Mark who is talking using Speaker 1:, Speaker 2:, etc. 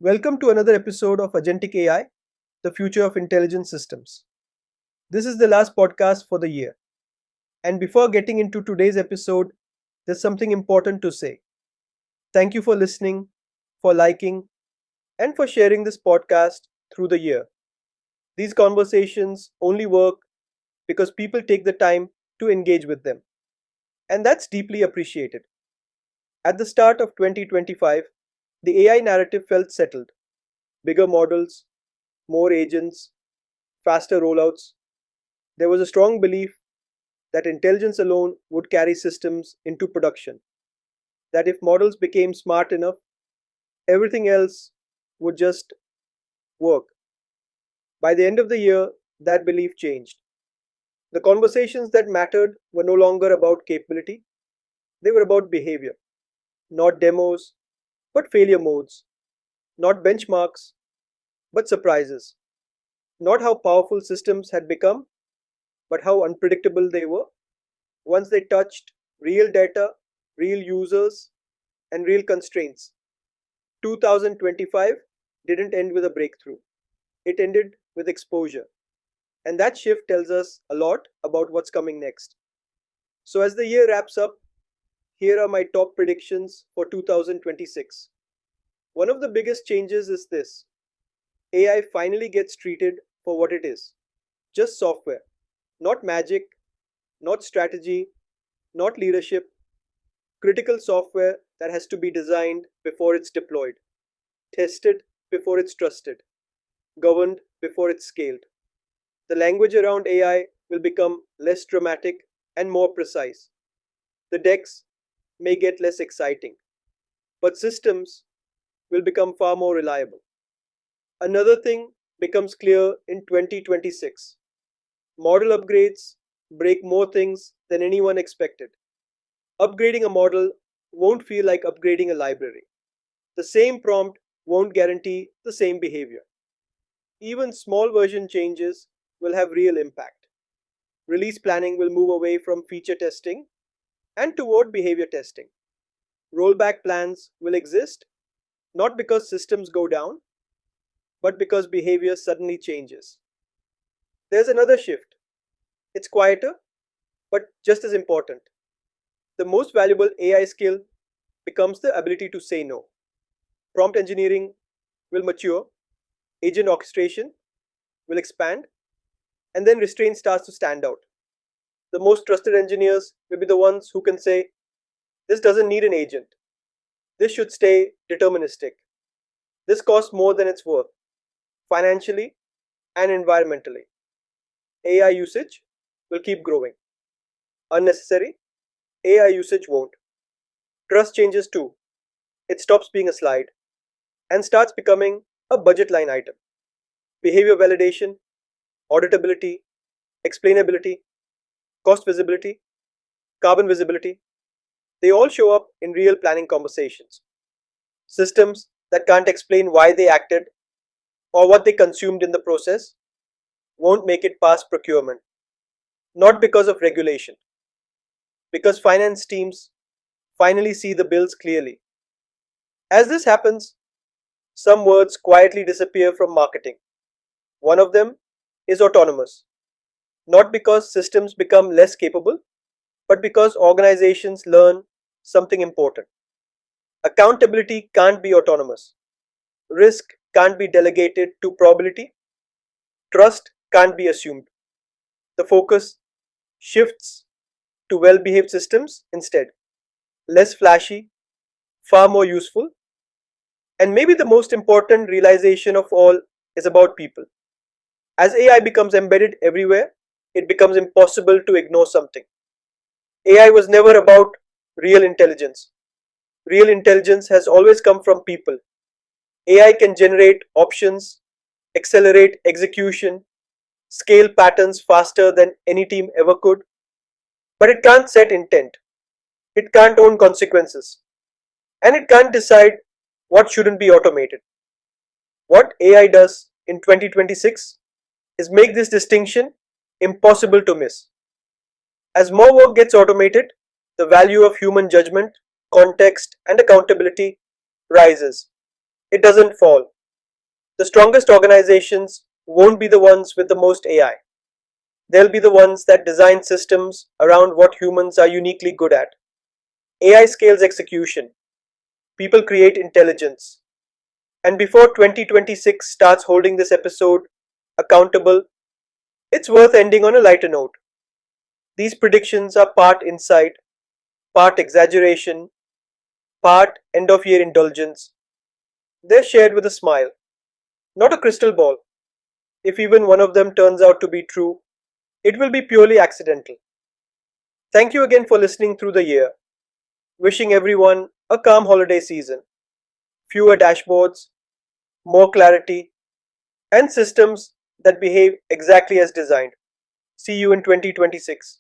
Speaker 1: Welcome to another episode of Agentic AI, the future of intelligent systems. This is the last podcast for the year. And before getting into today's episode, there's something important to say. Thank you for listening, for liking, and for sharing this podcast through the year. These conversations only work because people take the time to engage with them. And that's deeply appreciated. At the start of 2025, the AI narrative felt settled. Bigger models, more agents, faster rollouts. There was a strong belief that intelligence alone would carry systems into production, that if models became smart enough, everything else would just work. By the end of the year, that belief changed. The conversations that mattered were no longer about capability, they were about behavior. Not demos, but failure modes. Not benchmarks, but surprises. Not how powerful systems had become, but how unpredictable they were once they touched real data, real users, and real constraints. 2025 didn't end with a breakthrough, it ended with exposure. And that shift tells us a lot about what's coming next. So, as the year wraps up, here are my top predictions for 2026. One of the biggest changes is this: AI finally gets treated for what it is, just software, not magic, not strategy, not leadership, critical software that has to be designed before it's deployed, tested before it's trusted, governed before it's scaled. The language around AI will become less dramatic and more precise. The decks may get less exciting, but systems will become far more reliable. Another thing becomes clear in 2026: model upgrades break more things than anyone expected. Upgrading a model won't feel like upgrading a library. The same prompt won't guarantee the same behavior. Even small version changes will have real impact. Release planning will move away from feature testing and toward behavior testing. Rollback plans will exist not because systems go down, but because behavior suddenly changes. There's another shift. It's quieter, but just as important. The most valuable AI skill becomes the ability to say no. Prompt engineering will mature, agent orchestration will expand, and then restraint starts to stand out. The most trusted engineers will be the ones who can say, this doesn't need an agent. This should stay deterministic. This costs more than it's worth, financially and environmentally. AI usage will keep growing. Unnecessary AI usage won't. Trust changes too. It stops being a slide and starts becoming a budget line item. Behavior validation, auditability, explainability, cost visibility, carbon visibility, they all show up in real planning conversations. Systems that can't explain why they acted or what they consumed in the process won't make it past procurement. Not because of regulation, because finance teams finally see the bills clearly. As this happens, some words quietly disappear from marketing. One of them is autonomous, not because systems become less capable, but because organizations learn something important. Accountability can't be autonomous. Risk can't be delegated to probability. Trust can't be assumed. The focus shifts to well behaved systems instead. Less flashy, far more useful, and maybe the most important realization of all is about people. As AI becomes embedded everywhere, it becomes impossible to ignore something. AI was never about real intelligence. Real intelligence has always come from people. AI can generate options, accelerate execution, scale patterns faster than any team ever could, but it can't set intent. It can't own consequences. And it can't decide what shouldn't be automated. What AI does in 2026 is make this distinction impossible to miss. As more work gets automated, the value of human judgment, context, and accountability rises. It doesn't fall. The strongest organizations won't be the ones with the most AI. They'll be the ones that design systems around what humans are uniquely good at. AI scales execution. People create intelligence. And before 2026 starts holding this episode accountable, it's worth ending on a lighter note. These predictions are part insight, part exaggeration, part end of year indulgence. They're shared with a smile, not a crystal ball. If even one of them turns out to be true, it will be purely accidental. Thank you again for listening through the year. Wishing everyone a calm holiday season, fewer dashboards, more clarity, and systems that behave exactly as designed. See you in 2026.